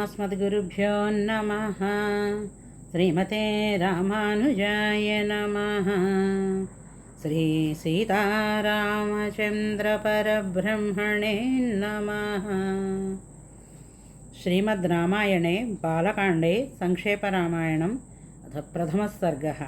अस्मद्गुरुभ्यो नमः। श्रीमते रामानुजाय नमः। श्री सीतारामचन्द्रपरब्रह्मणे नमः। श्रीमद् रामायणे बालकाण्डे संक्षेपरामायणम् अथ प्रथमः सर्गः।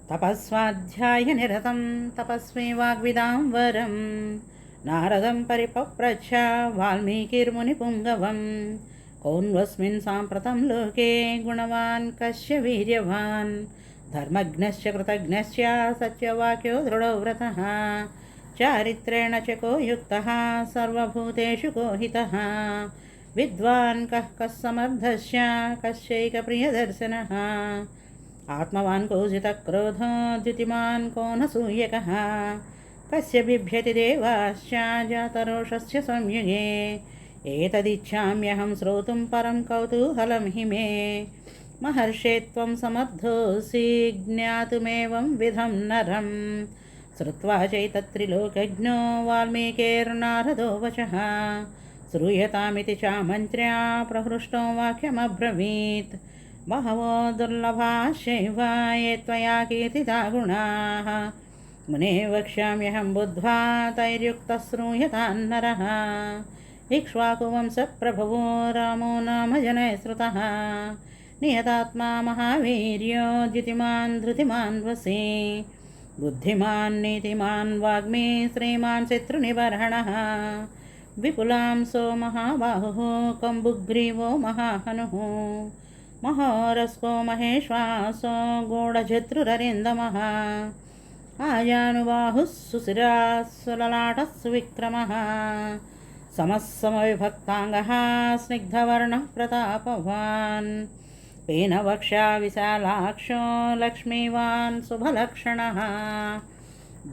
तपस्वाध्यायनिरतं तपस्वी वाग्विदाम्बरं नारदं परिपप्रच्छ वाल्मीकिर्मुनिपुङ्गवं कौन्वस्मिन् साम्प्रतं लोके गुणवान् कस्य वीर्यवान् धर्मज्ञस्य कृतज्ञस्य सत्यवाक्यो दृढव्रतः चारित्रेण च को युक्तः सर्वभूतेषु को हितः विद्वान् कः समर्थस्य कस्यैकप्रियदर्शनः आत्मवान् को जितक्रोधो द्युतिमान् को न सूयकः कस्य बिभ्यति देवाश्च जातरोषस्य संयुगे एतदिच्छाम्यहं श्रोतुं परं कौतूहलं हि मे महर्षे त्वं समर्थोऽसि ज्ञातुमेवं विधं नरं श्रुत्वा चैतत्रिलोकज्ञो वाल्मीकिर्नारदो वचः श्रूयतामिति चामन्त्र्या प्रहृष्टो वाक्यमब्रवीत् बहवो दुर्लभाश्चैव ये त्वया कीर्तिता गुणाः मुने वक्ष्याम्यहं बुद्ध्वा तैर्युक्तः श्रूयतान्नरः इक्ष्वाकुवंशप्रभवो रामो नाम जनैः श्रुतः नियतात्मा महावीर्यो द्युतिमान् धृतिमान् वशी बुद्धिमान् नीतिमान् वाग्मी श्रीमान् शत्रुनिबर्हणः विपुलांसो महाबाहुः कम्बुग्रीवो महाहनुः महोरस्को महेश्वासो गूढशत्रुररिन्दमः आजानुबाहुः सुशिराः सुविक्रमः समः समविभक्ताङ्गः स्निग्धवर्णः प्रतापवान् पीनवक्षा विशालाक्षो लक्ष्मीवान् शुभलक्षणः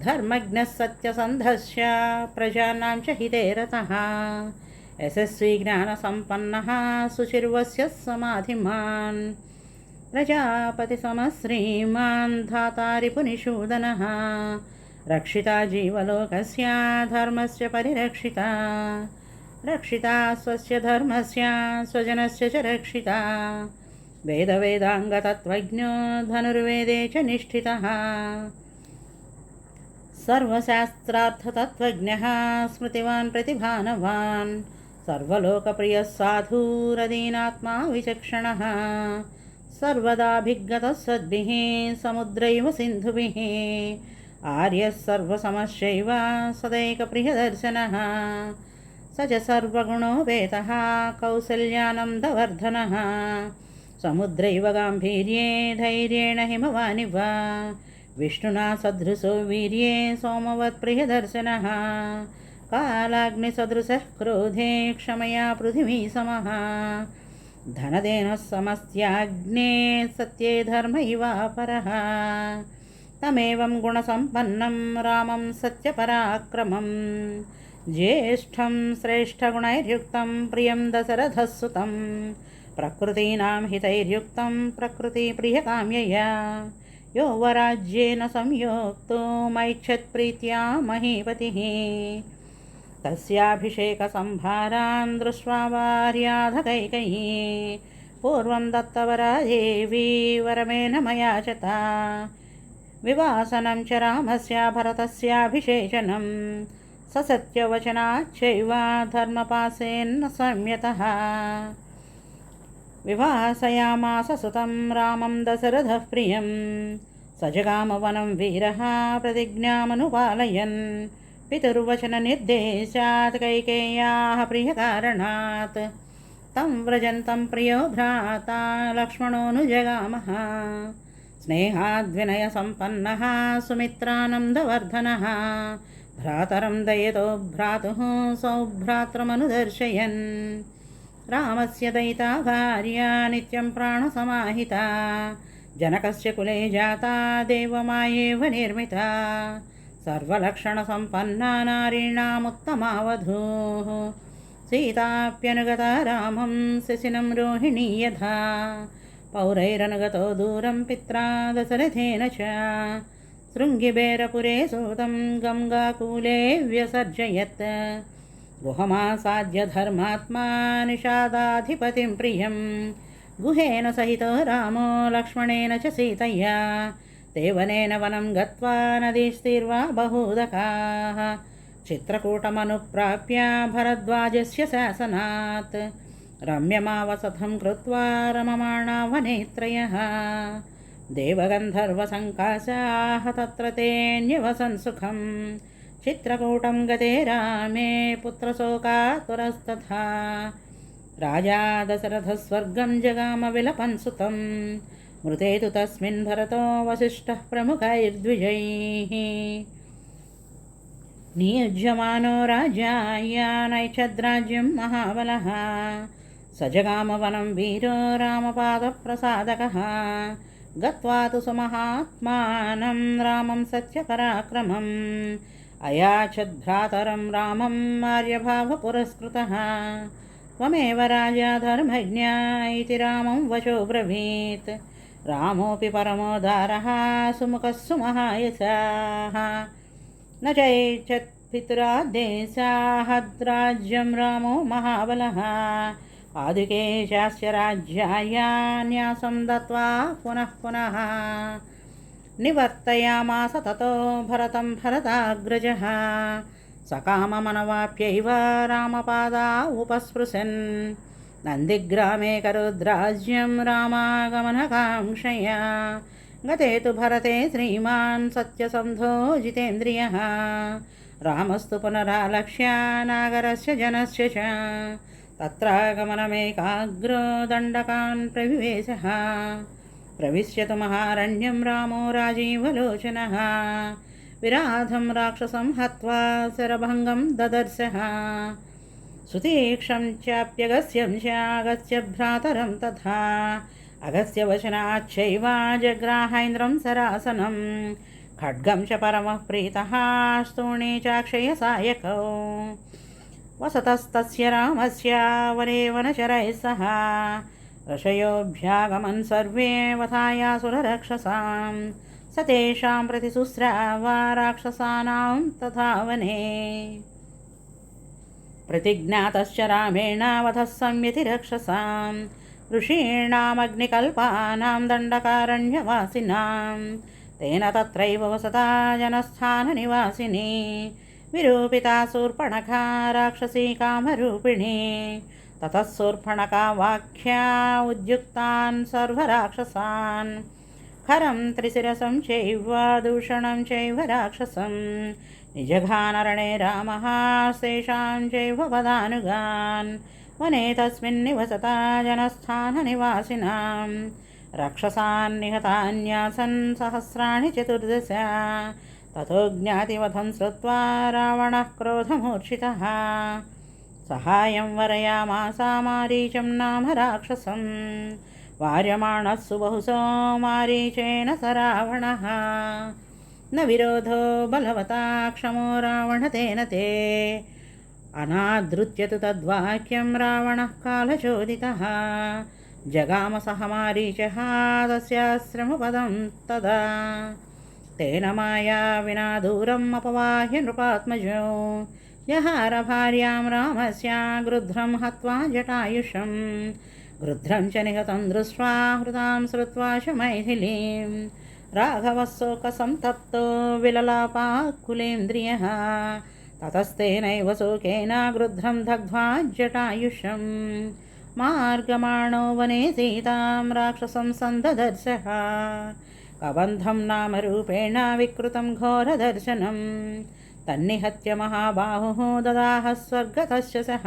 धर्मज्ञः सत्यसन्धस्य प्रजानां च हिते रतः यशस्वी ज्ञानसम्पन्नः सुचिर्वस्य समाधिमान् प्रजापतिसमः श्रीमान् धातारिपुनिषूदनः रक्षिता जीवलोकस्य धर्मस्य परिरक्षिता रक्षिता स्वस्य धर्मस्य स्वजनस्य च रक्षिता वेदवेदाङ्गतत्त्वज्ञो धनुर्वेदे च निष्ठितः सर्वशास्त्रार्थतत्त्वज्ञः स्मृतिवान् प्रतिभानवान् सर्वलोकप्रियः साधुरदीनात्मा विचक्षणः सर्वदाभिज्ञतः सद्भिः समुद्रैव सिन्धुभिः आर्यः सर्वसमश्चैव सदैकप्रियदर्शनः स च सर्वगुणोपेतः कौसल्यानन्दवर्धनः समुद्रैव गाम्भीर्ये धैर्येण हिमवानिव विष्णुना सदृशो वीर्ये सोमवत्प्रियदर्शनः कालाग्निसदृशः क्रोधे क्षमया पृथिवी समः धनदेन समस्याग्ने सत्ये धर्म इवापरः तमेवं गुणसम्पन्नं रामं सत्यपराक्रमं ज्येष्ठं श्रेष्ठगुणैर्युक्तं प्रियं दशरथसुतं प्रकृतीनां हितैर्युक्तं प्रकृतिप्रियकाम्यया यो वराज्येन संयोक्तो मैच्छत्प्रीत्या महीपतिः तस्याभिषेकसंभारान् दृष्ट्वा वार्याधकैकयी पूर्वं दत्तवरा देवी वरमेण मया च ता विवासनं च रामस्य भरतस्याभिषेचनं ससत्यवचनाच्चैव धर्मपाशेन संयतः विवासयामास सुतं रामं दशरथः प्रियं स जगामवनं वीरः प्रतिज्ञामनुपालयन् पितुर्वचननिर्देशात् कैकेय्याः प्रियकारणात् तं व्रजन्तं प्रियो भ्राता लक्ष्मणोऽनुजगामः स्नेहाद्विनयसम्पन्नः सुमित्रानन्दवर्धनः भ्रातरं दयतो भ्रातुः सौभ्रात्रमनुदर्शयन् रामस्य दयिता भार्या नित्यं प्राणसमाहिता जनकस्य कुले जाता देवमायेव निर्मिता सर्वलक्षणसम्पन्ना नारीणामुत्तमावधूः सीताप्यनुगता रामं शशिनं रोहिणी यथा पौरैरनुगतो दूरं पित्रा दशरथेन च शृङ्गिबेरपुरे सूतं गङ्गाकूले व्यसर्जयत् गुहमासाद्य धर्मात्मा निषादाधिपतिं प्रियं गुहेन सहितो रामो लक्ष्मणेन च सीतया देवनेन वनं गत्वा नदीस्तीर्वा बहूदकाः चित्रकूटमनुप्राप्य भरद्वाजस्य शासनात् रम्यमावसथं कृत्वा रममाणा वनेत्रयः देवगन्धर्वसङ्काशाः तत्र तेऽन्यवसन् सुखं चित्रकूटं गते रामे पुत्रशोकातुरस्तथा राजा दशरथस्वर्गं जगाम विलपन् सुतं मृते तु तस्मिन् भरतो वसिष्ठः प्रमुखैर्द्विजैः नियुज्यमानो राजायानैच्छद्राज्यं महाबलः स जगामवनं वीरो रामपादप्रसादकः गत्वा तु सुमहात्मानं रामं सत्यपराक्रमम् अयाचद्भ्रातरं रामं आर्यभावपुरस्कृतः त्वमेव राजा धर्मज्ञा इति रामं वचो ब्रवीत् रामोऽपि परमोदारः सुमुखः सुमहायसाः न चैच्छत् पितुरादेशाद्राज्यं रामो महाबलः पादुकेशास्य राज्याय न्यासं दत्त्वा पुनः पुनः निवर्तयामास ततो भरतं भरताग्रजः सकाममनवाप्यैव रामपादा उपस्पृशन् नन्दिग्रामे करोद्राज्यं रामागमनकाङ्क्षया गते तु भरते श्रीमान् सत्यसन्धो जितेन्द्रियः रामस्तु पुनरालक्ष्य नागरस्य जनस्य च तत्रागमनमेकाग्रो दण्डकान् प्रविवेशः प्रविश्यतु महारण्यं रामो राजीवलोचनः विराधं राक्षसं हत्वा शरभङ्गं ददर्शः सुतीक्षं चाप्यगस्यं चागस्य भ्रातरं तथा अगस्य वचनाच्चैव जग्राहेन्द्रं सरासनं खड्गं च परमः प्रीतः स्तूणे चाक्षयसायकौ वसतस्तस्य रामस्य वने वनचरैः सह ऋषयोऽभ्यागमन् सर्वे वधायासुररक्षसां स तेषां प्रतिशुश्रावा राक्षसानां तथा वने प्रतिज्ञातश्च रामेण वधः संयतिरक्षसां ऋषीणामग्निकल्पानां दण्डकारण्यवासिनां तेन तत्रैव वसता जनस्थाननिवासिनी विरूपिता शूर्पणखा राक्षसी कामरूपिणी ततः शूर्पणखा वाक्या उद्युक्तान् सर्वराक्षसान् खरं त्रिशिरसं चैव दूषणं चैव राक्षसं निजघानरणे रामः तेषां चैव वदानुगान् वने तस्मिन् निवसता जनस्थाननिवासिनां राक्षसान् निहतान्यासन् सहस्राणि चतुर्दश ततो ज्ञातिवधं श्रुत्वा रावणः क्रोधमूर्छितः सहायं वरयामास मारीचं नाम राक्षसं वार्यमाणः सुबहुशो मारीचेन स रावणः न विरोधो बलवता क्षमो रावण तेन ते अनादृत्य तु तद्वाक्यं रावणः कालचोदितः जगाम सह मारीचः तस्याश्रमपदं तदा तेन माया विना दूरम् अपवाह्य नृपात्मजो जहार भार्यां रामस्य गृध्रं हत्वा जटायुषं गृध्रं च निहतं दृष्ट्वा हृतां श्रुत्वा च मैथिलीं राघवः शोकसन्तप्तो विललापाकुलेन्द्रियः ततस्तेनैव शोकेन गृध्रं दग्ध्वा जटायुषं मार्गमाणो वने सीतां राक्षसं सन्ददर्शः कबन्धं नामरूपेण विकृतं घोरदर्शनं तन्निहत्य महाबाहुः ददाह स्वर्गतश्च सः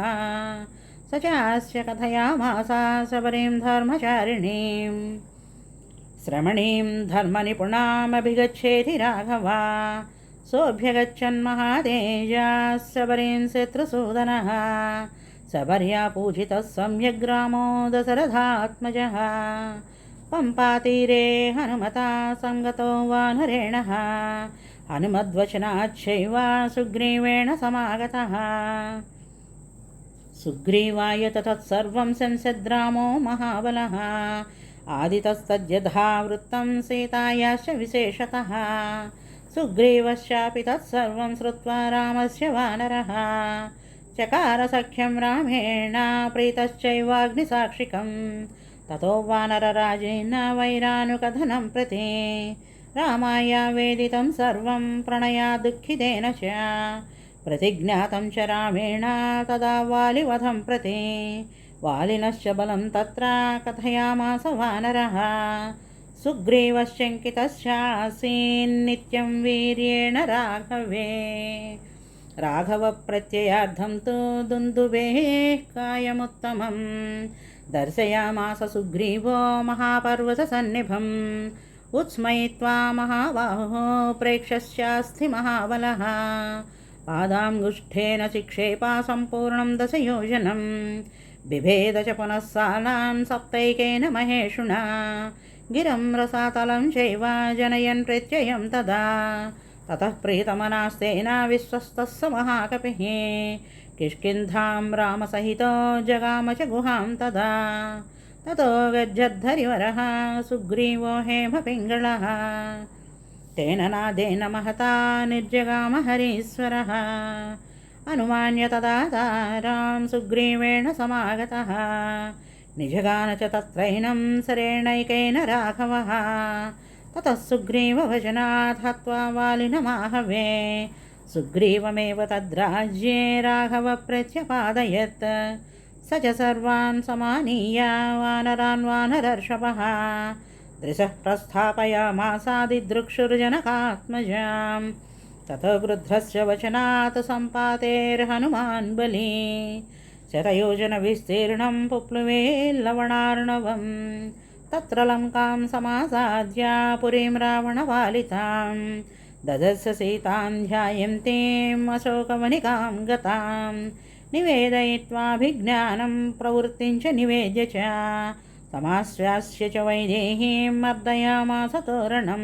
स चास्य कथयामास शबरीं धर्मचारिणीं श्रमणीं धर्मनिपुणामभिगच्छेति राघवा सोऽभ्यगच्छन् महातेजा शबरीं शत्रुसूदनः शबर्या पूजितः सम्यग् रामो दशरथात्मजः पम्पातीरे हनुमता संगतो वानरेणः हनुमद्वचनाच्चैव सुग्रीवेण समागतः सुग्रीवाय तत्सर्वं संसद्रामो महाबलः आदितस्तद्यथा वृत्तं सीतायाश्च विशेषतः सुग्रीवश्चापि तत्सर्वं श्रुत्वा रामस्य वानरः चकार सख्यं रामेण प्रीतश्चैवाग्निसाक्षिकं ततो वानरराजेन वैरानुकथनं प्रति रामाय वेदितं सर्वं प्रणया दुःखितेन च प्रतिज्ञातं च रामेण तदा वालिवधं प्रति वालिनश्च बलं तत्र कथयामास वानरः सुग्रीवश्चङ्कितश्चासीन्नित्यं वीर्येण राघवे राघवप्रत्ययार्थं तु दुन्दुभेः कायमुत्तमं दर्शयामास सुग्रीवो महापर्वतसन्निभम् उत्स्मयित्वा महाबाहो प्रेक्षश्चास्ति महाबलः पादाङ्गुष्ठेन चिक्षेपा सम्पूर्णं दशयोजनं बिभेद च पुनः सालां सप्तैकेन महेशुना गिरं रसातलं चैव जनयन् प्रत्ययं तदा ततः प्रीतमनास्तेन विश्वस्तः स महाकपिः किष्किन्धां रामसहितो जगाम च गुहां तदा ततो गच्छद्धरिवरः सुग्रीवो हेमपिङ्गळः तेन नादेन महता निर्जगाम हरीश्वरः अनुमान्य तदा तारां सुग्रीवेण समागतः निजगान च तत्रैनं सरेणैकेन राघवः ततः सुग्रीववचनात् हत्वा वालिनमाहवे सुग्रीवमेव तद्राज्ये राघवप्रत्यपादयत् स च सर्वान् समानीय वानरान् वानरर्षभः दृशः प्रस्थापयामासादिदृक्षुर्जनकात्मजां ततो गृध्रस्य वचनात् सम्पातेर्हनुमान् बली शतयोजनविस्तीर्णं पुप्लुवे लवणार्णवं तत्र लङ्कां समासाद्य पुरीं रावणवालितां ददर्श सीतां ध्यायन्तीम् अशोकवनिकां गतां निवेदयित्वाभिज्ञानं प्रवृत्तिं च निवेद्य च समाश्वास्य च वैदेहीं मर्दयामास तोरणं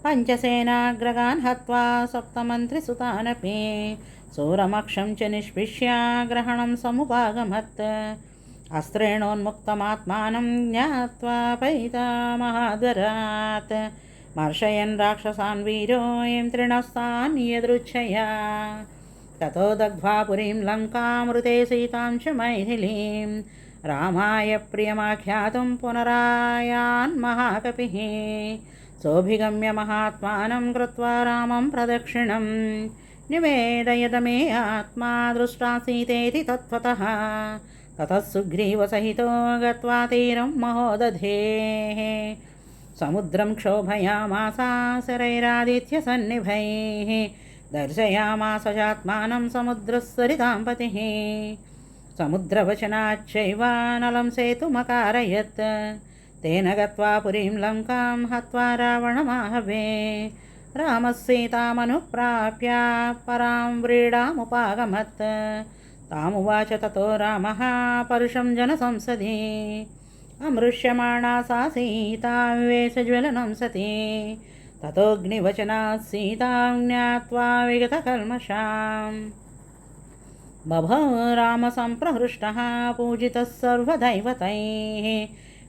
पञ्चसेनाग्रगान् हत्वा सप्तमन्त्रिसुतानपि सूरमक्षं च निष्पिष्य ग्रहणं समुपागमत् अस्त्रेणोन्मुक्तमात्मानं ज्ञात्वा पैतामहादरात् मर्शयन् राक्षसान् वीरो यं तृणस्तान् यदृच्छया ततो दग्ध्वा पुरीं लङ्कामृते सीतां च मैथिलीं रामाय प्रियमाख्यातुं पुनरायान् महाकपिः सोऽभिगम्य महात्मानं कृत्वा रामं प्रदक्षिणं निवेदयत मे आत्मा दृष्टा सीतेति तत्त्वतः ततः सुग्रीवसहितो गत्वा तीरं महोदधेः समुद्रं क्षोभयामास शरैरादित्यसन्निभैः दर्शयामास चात्मानं समुद्रस्सरितां पतिः समुद्रवचनाच्चैव नलं सेतुमकारयत् तेन गत्वा पुरीं लङ्कां हत्वा रावणमाहवे रामः सीतामनुप्राप्य परां व्रीडामुपागमत् तामुवाच ततो रामः परुषं जनसंसदि अमृष्यमाणा सा सीता विवेशज्वलनं सति ततोऽग्निवचनात् सीतां ज्ञात्वा विगतकल्मषाम् बभौ रामसम्प्रहृष्टः पूजितः सर्वदैवतैः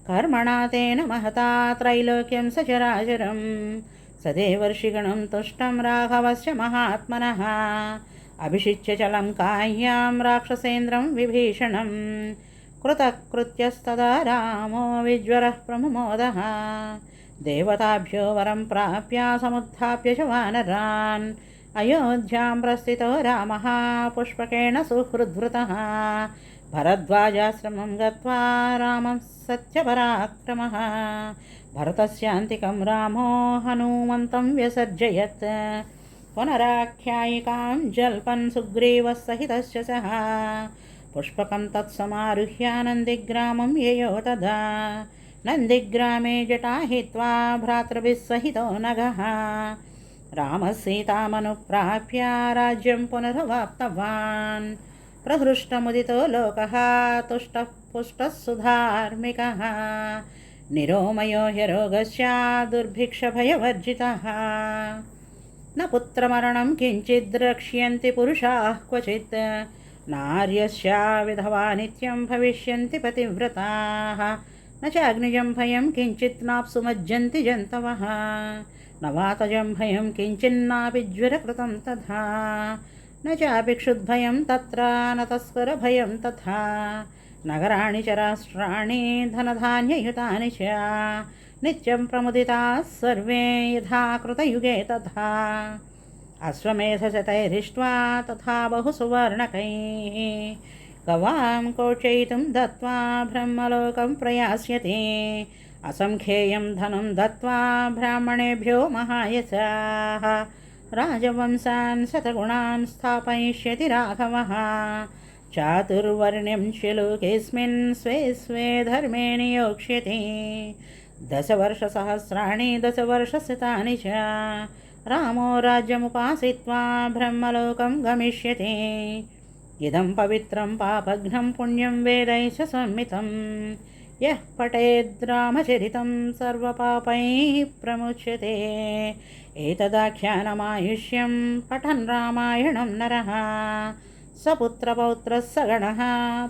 कर्मणा तेन महता त्रैलोक्यं सचराचरं सदेवर्षिगणं तुष्टं राघवस्य महात्मनः अभिषिच्य च लङ्कायां राक्षसेन्द्रं विभीषणं कृतकृत्यस्तदा रामो विज्वरः प्रमुमोदः देवताभ्यो वरं प्राप्य समुत्थाप्य च वानरान् अयोध्यां प्रस्थितो रामः पुष्पकेण सुहृद्वृतः भरद्वाजाश्रमं गत्वा रामः सत्यपराक्रमः भरतस्यान्तिकं रामो हनुमन्तं व्यसर्जयत् पुनराख्यायिकां जल्पन् सुग्रीवः सहितस्य सह पुष्पकं तत्समारुह्य नन्दिग्रामं ययो तदा नन्दिग्रामे जटाहित्वा भ्रातृभिः सहितो नगः रामः सीतामनुप्राप्य राज्यं पुनरवाप्तवान् प्रहृष्टमुदितो लोकः तुष्टः पुष्टः सुधार्मिकः निरोमयो ह्यरोगस्य दुर्भिक्षभयवर्जितः न पुत्रमरणं किञ्चिद् रक्ष्यन्ति पुरुषाः क्वचित् नार्यस्य विधवा नित्यं भविष्यन्ति पतिव्रताः न च अग्निजं भयं किञ्चित् नाप्सुमज्जन्ति जन्तवः न वातजं भयं किञ्चिन्नापि ज्वरकृतं तथा न चापि क्षुद्भयं तत्र न तस्करभयं तथा नगराणि च राष्ट्राणि धनधान्ययुतानि च नित्यं प्रमुदिताः सर्वे यथा कृतयुगे तथा अश्वमेधशतैरिष्ट्वा तथा बहुसुवर्णकैः गवां कोचयितुं दत्त्वा ब्रह्मलोकं प्रयास्यते असंख्येयं धनं दत्त्वा ब्राह्मणेभ्यो महायशाः राजवंशान् शतगुणान् स्थापयिष्यति राघवः चातुर्वर्ण्यं च लोकेऽस्मिन् स्वे स्वे धर्मे नियोक्ष्यते दशवर्षसहस्राणि दशवर्षशतानि च रामो राज्यमुपासित्वा ब्रह्मलोकं गमिष्यति इदं पवित्रं पापघ्नं पुण्यं वेदैश्च संहितं यः पठेद् रामचरितं सर्वपापैः प्रमुच्यते एतदाख्यानमायुष्यं पठन् रामायणं नरः स पुत्रपौत्रः स गणः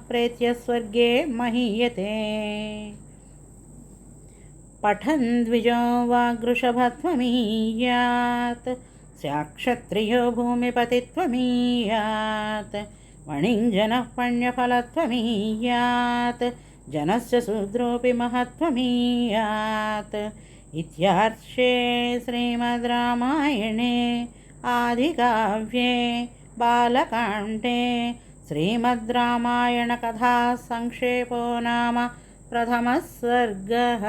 प्रेत्य स्वर्गे महीयते पठन् द्विजो वागृषभत्वमीयात् स्याक्षत्रियो भूमिपतित्वमीयात् वणिञ्जनः पण्यफलत्वमीयात् जनस्य शूद्रोऽपि महत्त्वमीयात् इत्यार्षे श्रीमद् रामायणे आदिकाव्ये बालकाण्डे श्रीमद् रामायणकथा संक्षेपो नाम प्रथमः सर्गः।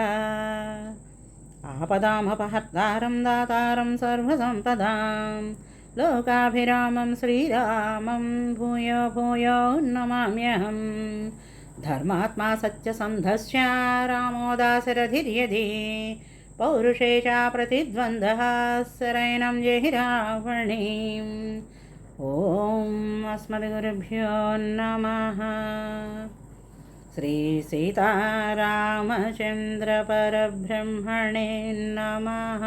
आपदामपहर्तारं दातारं सर्वसम्पदां लोकाभिरामं श्रीरामं भूयो भूयो नमाम्यहं धर्मात्मा सत्यसन्धस्य रामो दाशरथिर्यदि पौरुषे च प्रतिद्वन्द्वः शरैनं जहि रावणीम्। ॐ अस्मद्गुरुभ्यो नमः। श्री सीतारामचन्द्र परब्रह्मणे नमः।